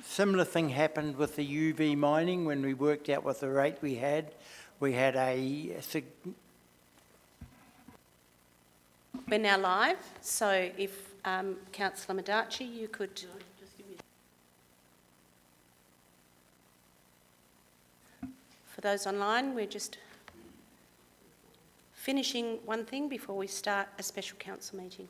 Similar thing happened with the UV mining when we worked out what the rate we had. We had We're now live, so if Councillor Madachi, you could... just give me... For those online, we're just finishing one thing before we start a special council meeting.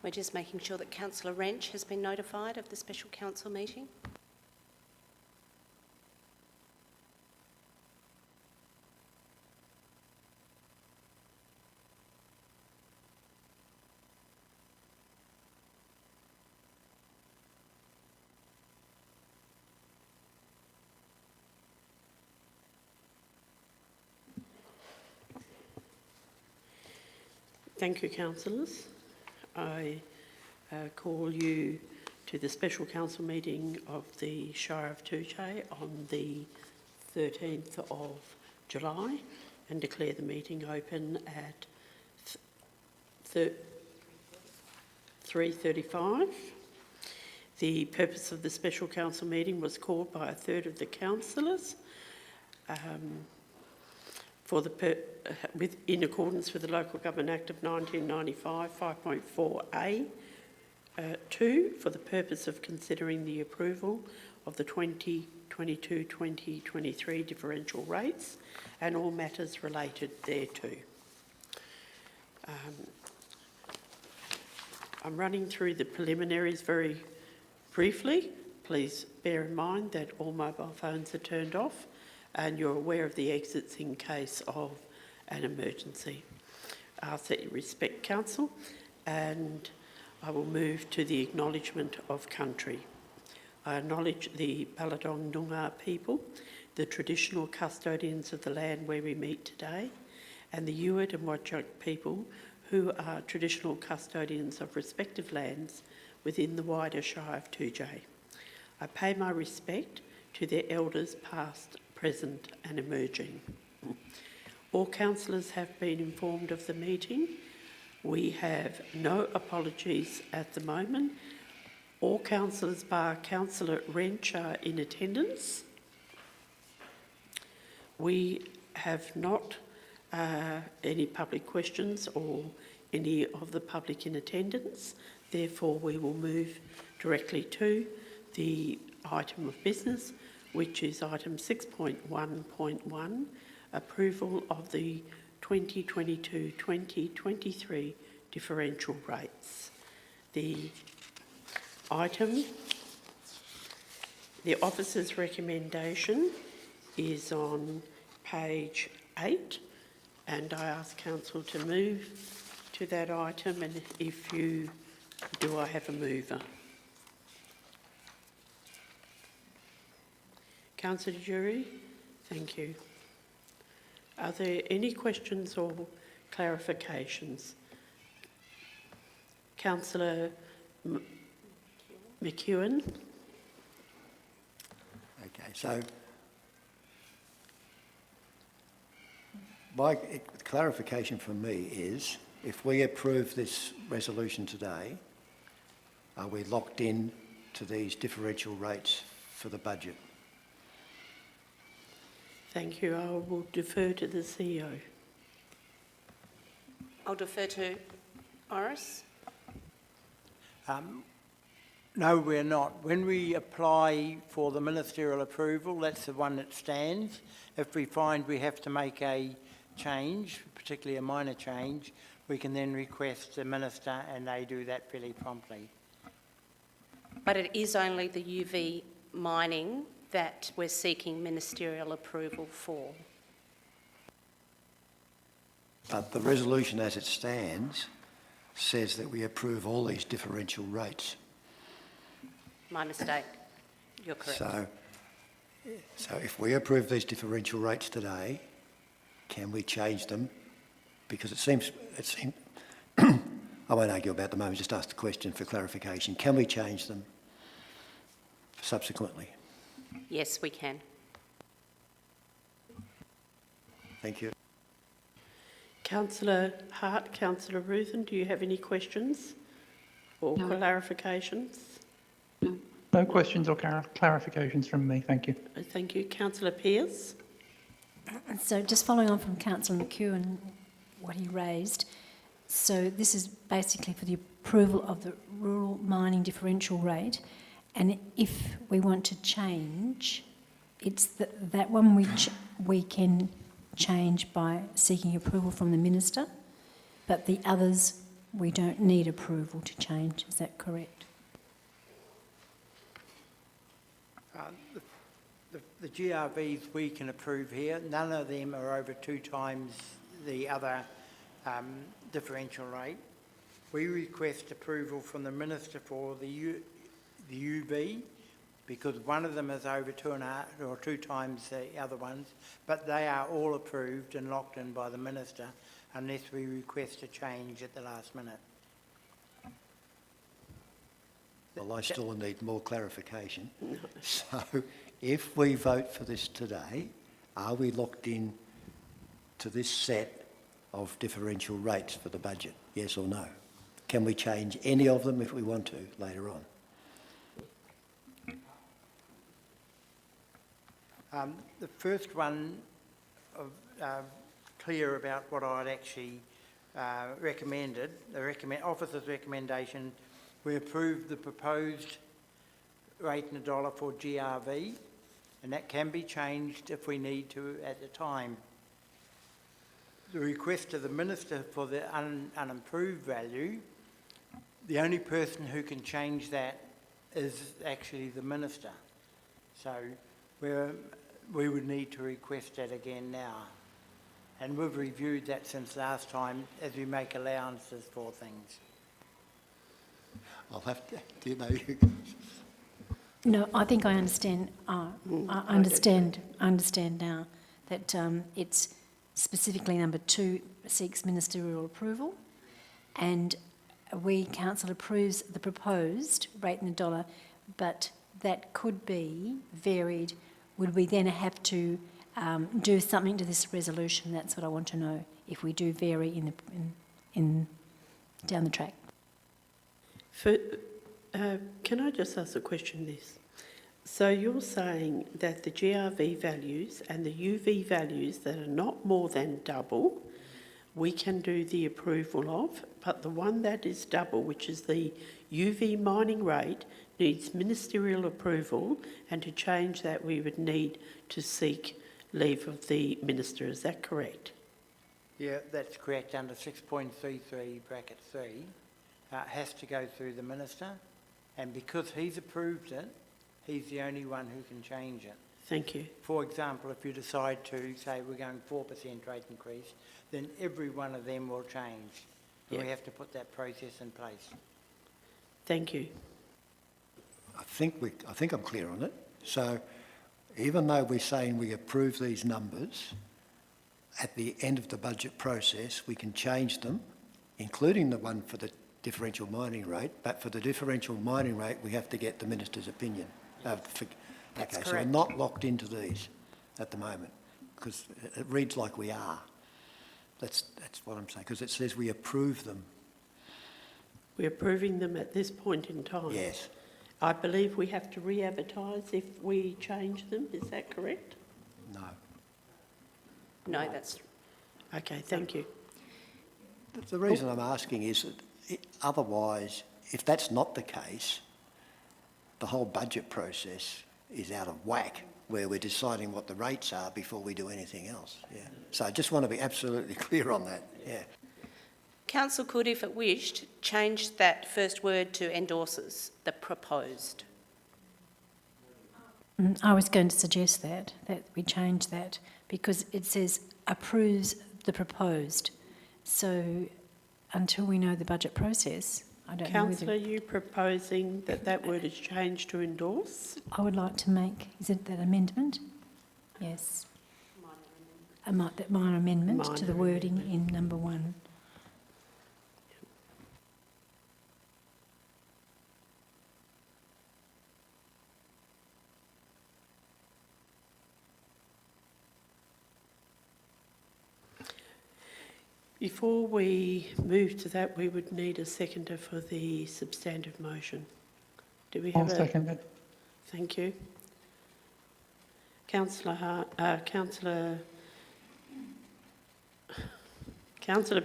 We're just making sure that Councillor Wrench has been notified of the special council meeting. Thank you, councillors. I call you to the special council meeting of the Shire of Toochay on the 13th of July and declare the meeting open at 3:35. The purpose of the special council meeting was called by a third of the councillors in accordance with the Local Government Act of 1995, 5.4A, 2, for the purpose of considering the approval of the 2022-2023 differential rates and all matters related thereto. I'm running through the preliminaries very briefly. Please bear in mind that all mobile phones are turned off and you're aware of the exits in case of an emergency. I ask that you respect council, and I will move to the acknowledgement of country. I acknowledge the Ballardong Noongar people, the traditional custodians of the land where we meet today, and the Ewart and Whadjuk people who are traditional custodians of respective lands within the wider Shire of Toochay. I pay my respect to their elders past, present and emerging. All councillors have been informed of the meeting. We have no apologies at the moment. All councillors bar Councillor Wrench are in attendance. We have not any public questions or any of the public in attendance. Therefore, we will move directly to the item of business, which is item 6.1.1, approval of the 2022-2023 differential rates. The officer's recommendation is on page 8, and I ask council to move to that item, and if you do, I have a mover. Councillor Jury, thank you. Are there any questions or clarifications? Councillor McEwen. Okay, so my clarification for me is, if we approve this resolution today, are we locked in to these differential rates for the budget? Thank you. I will defer to the CEO. I'll defer to Iris. No, we're not. When we apply for the ministerial approval, that's the one that stands. If we find we have to make a change, particularly a minor change, we can then request the minister and they do that fairly promptly. But it is only the UV mining that we're seeking ministerial approval for. But the resolution as it stands says that we approve all these differential rates. My mistake. You're correct. So if we approve these differential rates today, can we change them? Because it seems, I won't argue about the moment, just ask the question for clarification. Can we change them subsequently? Yes, we can. Thank you. Councillor Hart, Councillor Ruthin, do you have any questions or clarifications? No questions or clarifications from me, thank you. Thank you. Councillor Pearce? So just following on from Councillor McEwen, what he raised, so this is basically for the approval of the rural mining differential rate, and if we want to change, it's that one which we can change by seeking approval from the minister, but the others we don't need approval to change, is that correct? The GRVs we can approve here, none of them are over 2 times the other differential rate. We request approval from the minister for the UV because one of them is over 2.5 or 2 times the other ones, but they are all approved and locked in by the minister unless we request a change at the last minute. Well, I still need more clarification. So if we vote for this today, are we locked in to this set of differential rates for the budget, yes or no? Can we change any of them if we want to later on? The first one, clear about what I'd actually recommended, the officer's recommendation, we approved the proposed rate in $1 for GRV, and that can be changed if we need to at the time. The request to the minister for the unimproved value, the only person who can change that is actually the minister. So we would need to request that again now. And we've reviewed that since last time as we make allowances for things. I'll have to, do you know you? No, I think I understand. I understand now that it's specifically number 2 seeks ministerial approval, and council approves the proposed rate in $1, but that could be varied. Would we then have to do something to this resolution? That's what I want to know. If we do vary in down the track. Can I just ask a question this? So you're saying that the GRV values and the UV values that are not more than double, we can do the approval of, but the one that is double, which is the UV mining rate, needs ministerial approval, and to change that we would need to seek leave of the minister. Is that correct? Yeah, that's correct. Under 6.33 bracket 3, it has to go through the minister, and because he's approved it, he's the only one who can change it. Thank you. For example, if you decide to say we're going 4% rate increase, then every one of them will change. And we have to put that process in place. Thank you. I think I'm clear on it. So even though we're saying we approve these numbers, at the end of the budget process, we can change them, including the one for the differential mining rate, but for the differential mining rate, we have to get the minister's opinion. That's so we're correct. not locked into these at the moment, because it reads like we are. That's what I'm saying, because it says we approve them. We're approving them at this point in time. Yes. I believe we have to re-advertise if we change them. Is that correct? No. No, that's... Okay, thank you. The reason I'm asking is that otherwise, if that's not the case, the whole budget process is out of whack, where we're deciding what the rates are before we do anything else. Yeah. So I just want to be absolutely clear on that. Yeah. Council could, if it wished, change that first word to endorses, the proposed. I was going to suggest that we change that, because it says approves the proposed. So until we know the budget process, I don't know Councillor, whether... are you proposing that that word is changed to endorse? I would like to make, is it that amendment? Yes. That minor amendment to the Minor wording in number 1. Before we move to that, we would need a seconder for the substantive motion. Do we I'll have a... second it. Thank you. Councillor Pearce. Sorry, Councillor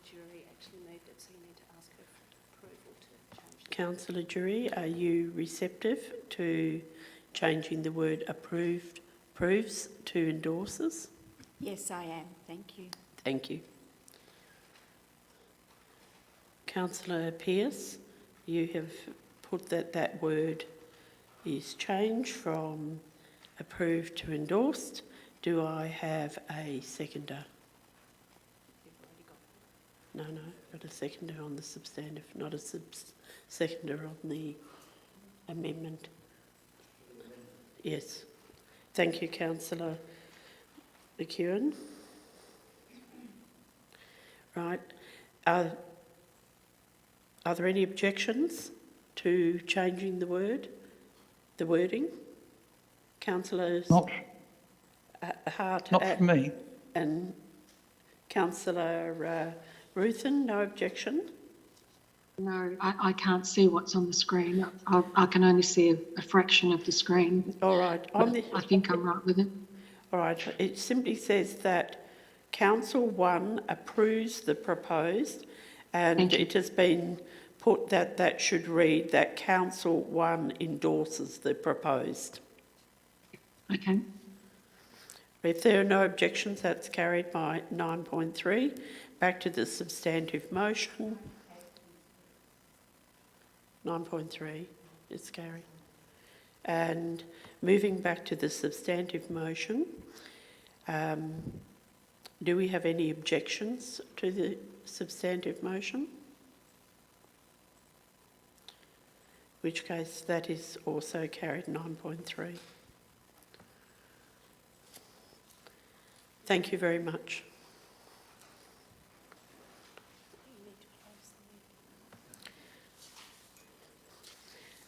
Jury actually moved it, so you need to ask her for approval to change the... Councillor Jury, are you receptive to changing the word approves to endorses? Yes, I am. Thank you. Thank you. Councillor Pearce, you have put that word is changed from approved to endorsed. Do I have a seconder? No, got a seconder on the substantive, not a seconder on the amendment. Yes. Thank you, Councillor McEwen. Right. Are there any objections to changing the wording? Councillors Not, Hart not for me. and Councillor Ruthin, no objection? No, I can't see what's on the screen. I can only see a fraction of the screen. All right. I think I'm right with it. All right. It simply says that Council 1 approves the proposed, and Thank you. it has been put that should read that Council 1 endorses the proposed. Okay. If there are no objections, that's carried by 9.3. Back to the substantive motion. 9.3 is carried. And moving back to the substantive motion, do we have any objections to the substantive motion? In which case that is also carried 9.3. Thank you very much.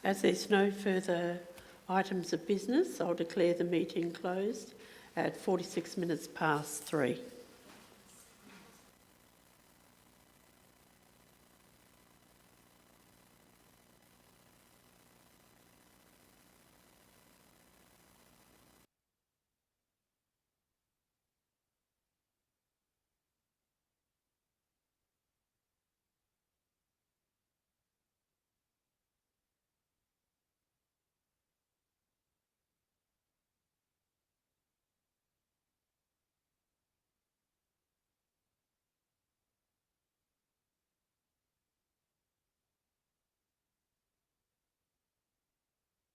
As there's no further items of business, I'll declare the meeting closed at 46 minutes past 3.